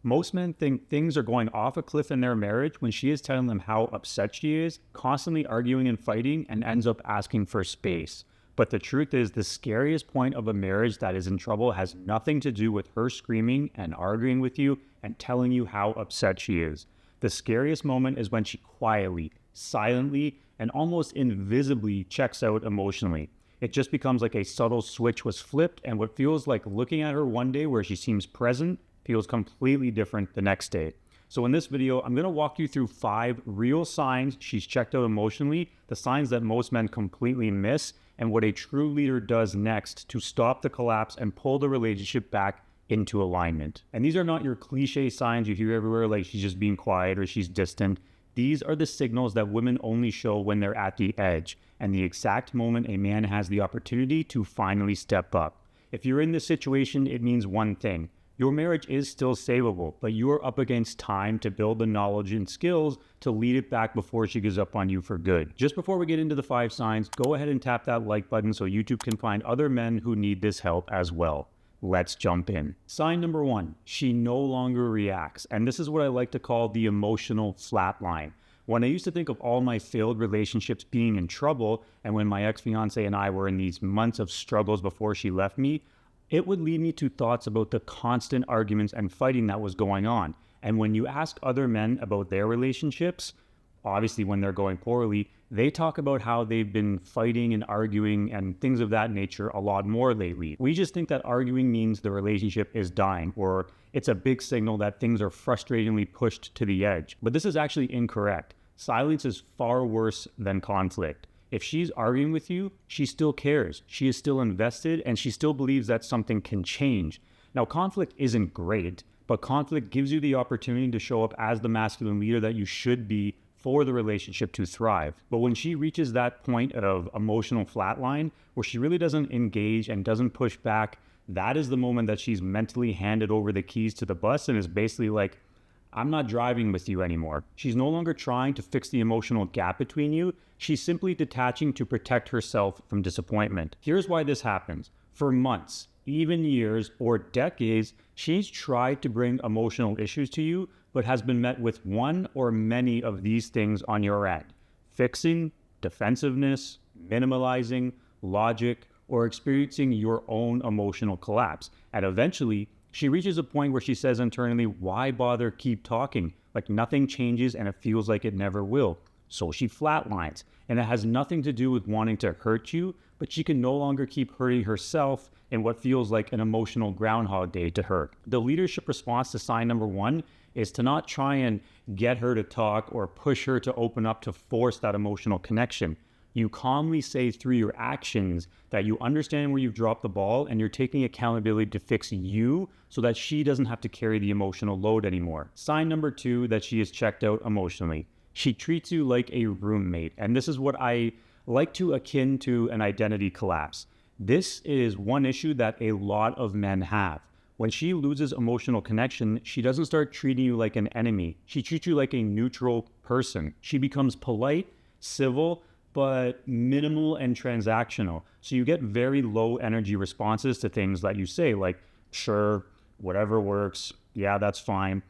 Most men think things are going off a cliff in their marriage when she is telling them how upset she is, constantly arguing and fighting, and ends up asking for space. But the truth is, the scariest point of a marriage that is in trouble has nothing to do with her screaming and arguing with you and telling you how upset she is. The scariest moment is when she quietly, silently, and almost invisibly checks out emotionally. It just becomes like a subtle switch was flipped, and what feels like looking at her one day where she seems present feels completely different the next day. So in this video, I'm going to walk you through 5 real signs she's checked out emotionally, the signs that most men completely miss, and what a true leader does next to stop the collapse and pull the relationship back into alignment. And these are not your cliche signs you hear everywhere, like she's just being quiet or she's distant. These are the signals that women only show when they're at the edge, and the exact moment a man has the opportunity to finally step up. If you're in this situation, it means one thing. Your marriage is still savable, but you are up against time to build the knowledge and skills to lead it back before she gives up on you for good. Just before we get into the 5 signs, go ahead and tap that like button so YouTube can find other men who need this help as well. Let's jump in. Sign number 1, she no longer reacts. And this is what I like to call the emotional flatline. When I used to think of all my failed relationships being in trouble, and when my ex-fiance and I were in these months of struggles before she left me, it would lead me to thoughts about the constant arguments and fighting that was going on. And when you ask other men about their relationships, obviously when they're going poorly, they talk about how they've been fighting and arguing and things of that nature a lot more lately. We just think that arguing means the relationship is dying, or it's a big signal that things are frustratingly pushed to the edge. But this is actually incorrect. Silence is far worse than conflict. If she's arguing with you, she still cares, she is still invested, and she still believes that something can change. Now, conflict isn't great, but conflict gives you the opportunity to show up as the masculine leader that you should be for the relationship to thrive. But when she reaches that point of emotional flatline, where she really doesn't engage and doesn't push back, that is the moment that she's mentally handed over the keys to the bus and is basically like, I'm not driving with you anymore. She's no longer trying to fix the emotional gap between you. She's simply detaching to protect herself from disappointment. Here's why this happens. For months, even years or decades, she's tried to bring emotional issues to you, but has been met with one or many of these things on your end: fixing, defensiveness, minimalizing, logic, or experiencing your own emotional collapse. And eventually, she reaches a point where she says internally, why bother keep talking? Like nothing changes and it feels like it never will. So she flatlines, and it has nothing to do with wanting to hurt you, but she can no longer keep hurting herself in what feels like an emotional Groundhog Day to her. The leadership response to sign number 1 is to not try and get her to talk or push her to open up to force that emotional connection. You calmly say through your actions that you understand where you've dropped the ball and you're taking accountability to fix you so that she doesn't have to carry the emotional load anymore. Sign number 2 that she is checked out emotionally. She treats you like a roommate, and this is what I like to akin to an identity collapse. This is one issue that a lot of men have. When she loses emotional connection, she doesn't start treating you like an enemy. She treats you like a neutral person. She becomes polite, civil, but minimal and transactional. So you get very low energy responses to things that you say, like, sure, whatever works, yeah, that's fine.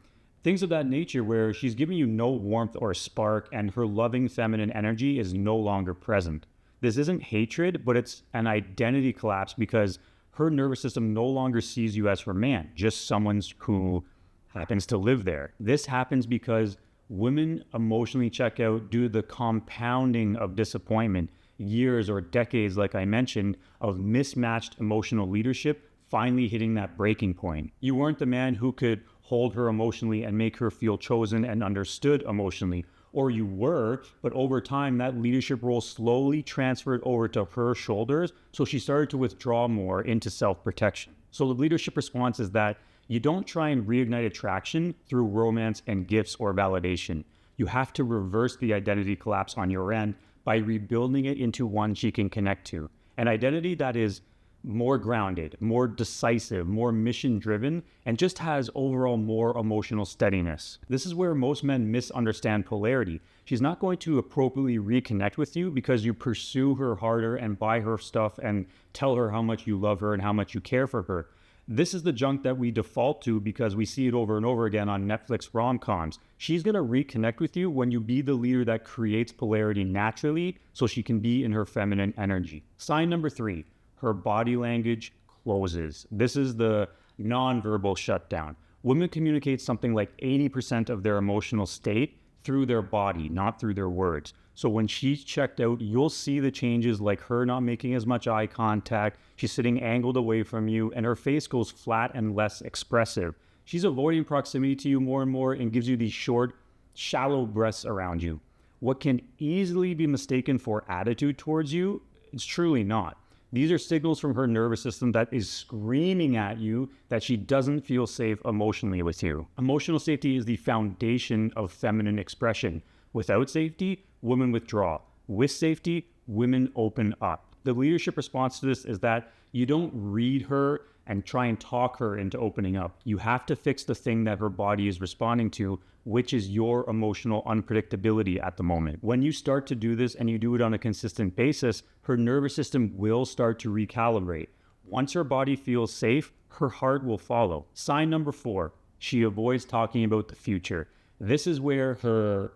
Things of that nature where she's giving you no warmth or spark and her loving feminine energy is no longer present. This isn't hatred, but it's an identity collapse because her nervous system no longer sees you as her man, just someone who happens to live there. This happens because women emotionally check out due to the compounding of disappointment, years or decades, like I mentioned, of mismatched emotional leadership finally hitting that breaking point. You weren't the man who could hold her emotionally and make her feel chosen and understood emotionally. Or you were, but over time, that leadership role slowly transferred over to her shoulders, so she started to withdraw more into self-protection. So the leadership response is that you don't try and reignite attraction through romance and gifts or validation. You have to reverse the identity collapse on your end by rebuilding it into one she can connect to. An identity that is more grounded, more decisive, more mission-driven, and just has overall more emotional steadiness. This is where most men misunderstand polarity. She's not going to appropriately reconnect with you because you pursue her harder and buy her stuff and tell her how much you love her and how much you care for her. This is the junk that we default to because we see it over and over again on Netflix rom-coms. She's going to reconnect with you when you be the leader that creates polarity naturally so she can be in her feminine energy. Sign number 3, her body language closes. This is the nonverbal shutdown. Women communicate something like 80% of their emotional state through their body, not through their words. So when she's checked out, you'll see the changes, like her not making as much eye contact, she's sitting angled away from you, and her face goes flat and less expressive. She's avoiding proximity to you more and more and gives you these short, shallow breaths around you. What can easily be mistaken for attitude towards you, it's truly not. These are signals from her nervous system that is screaming at you that she doesn't feel safe emotionally with you. Emotional safety is the foundation of feminine expression. Without safety, women withdraw. With safety, women open up. The leadership response to this is that you don't read her and try and talk her into opening up. You have to fix the thing that her body is responding to, which is your emotional unpredictability at the moment. When you start to do this and you do it on a consistent basis, her nervous system will start to recalibrate. Once her body feels safe, her heart will follow. Sign number 4, she avoids talking about the future. This is where her,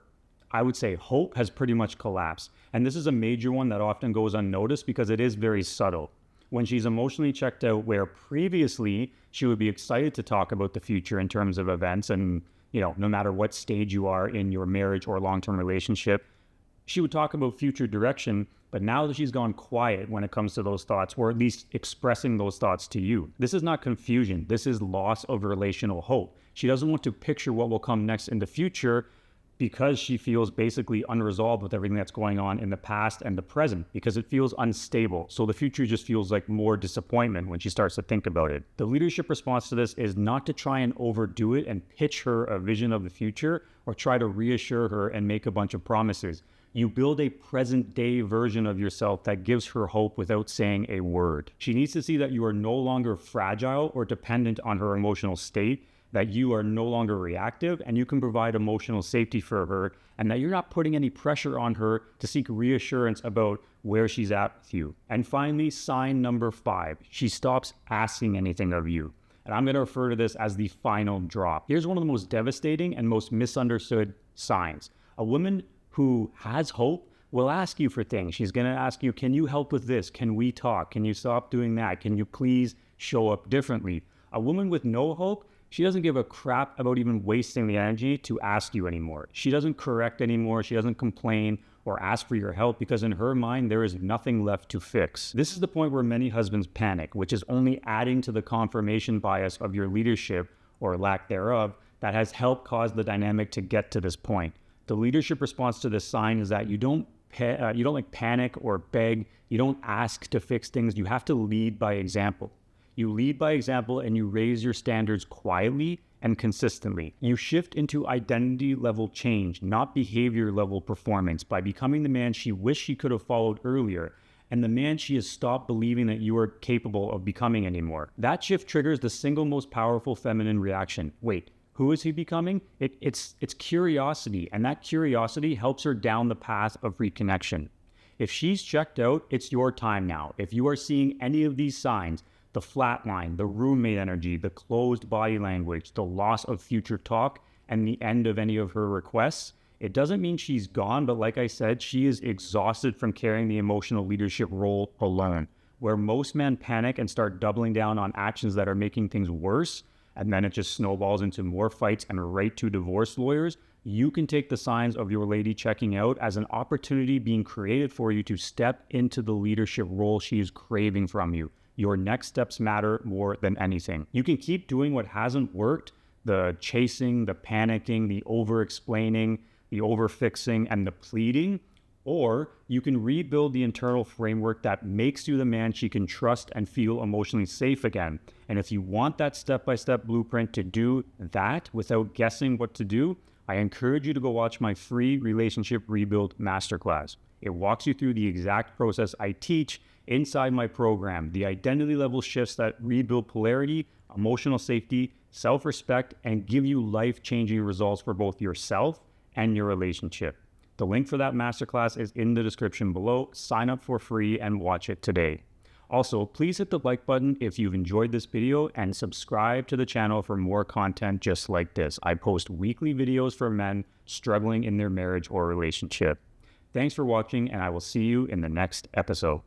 I would say, hope has pretty much collapsed. And this is a major one that often goes unnoticed because it is very subtle. When she's emotionally checked out, where previously she would be excited to talk about the future in terms of events and, no matter what stage you are in your marriage or long-term relationship, she would talk about future direction. But now that she's gone quiet when it comes to those thoughts, or at least expressing those thoughts to you, this is not confusion. This is loss of relational hope. She doesn't want to picture what will come next in the future because she feels basically unresolved with everything that's going on in the past and the present, because it feels unstable. So the future just feels like more disappointment when she starts to think about it. The leadership response to this is not to try and overdo it and pitch her a vision of the future or try to reassure her and make a bunch of promises. You build a present day version of yourself that gives her hope without saying a word. She needs to see that you are no longer fragile or dependent on her emotional state, that you are no longer reactive and you can provide emotional safety for her, and that you're not putting any pressure on her to seek reassurance about where she's at with you. And finally, sign number 5, she stops asking anything of you. And I'm going to refer to this as the final drop. Here's one of the most devastating and most misunderstood signs. A woman who has hope will ask you for things. She's going to ask you, can you help with this? Can we talk? Can you stop doing that? Can you please show up differently? A woman with no hope, she doesn't give a crap about even wasting the energy to ask you anymore. She doesn't correct anymore. She doesn't complain or ask for your help because in her mind, there is nothing left to fix. This is the point where many husbands panic, which is only adding to the confirmation bias of your leadership or lack thereof that has helped cause the dynamic to get to this point. The leadership response to this sign is that you don't panic or beg. You don't ask to fix things. You have to lead by example. You lead by example and you raise your standards quietly and consistently. You shift into identity level change, not behavior level performance, by becoming the man she wished she could have followed earlier and the man she has stopped believing that you are capable of becoming anymore. That shift triggers the single most powerful feminine reaction. Wait, who is he becoming? It's curiosity, and that curiosity helps her down the path of reconnection. If she's checked out, it's your time now. If you are seeing any of these signs, the flatline, the roommate energy, the closed body language, the loss of future talk, and the end of any of her requests, it doesn't mean she's gone, but like I said, she is exhausted from carrying the emotional leadership role alone. Where most men panic and start doubling down on actions that are making things worse, and then it just snowballs into more fights and right to divorce lawyers, you can take the signs of your lady checking out as an opportunity being created for you to step into the leadership role she is craving from you. Your next steps matter more than anything. You can keep doing what hasn't worked, the chasing, the panicking, the over-explaining, the over-fixing, and the pleading, or you can rebuild the internal framework that makes you the man she can trust and feel emotionally safe again. And if you want that step-by-step blueprint to do that without guessing what to do, I encourage you to go watch my free Relationship Rebuild Masterclass. It walks you through the exact process I teach inside my program, the identity level shifts that rebuild polarity, emotional safety, self-respect, and give you life-changing results for both yourself and your relationship. The link for that masterclass is in the description below. Sign up for free and watch it today. Also, please hit the like button if you've enjoyed this video and subscribe to the channel for more content just like this. I post weekly videos for men struggling in their marriage or relationship. Thanks for watching, and I will see you in the next episode.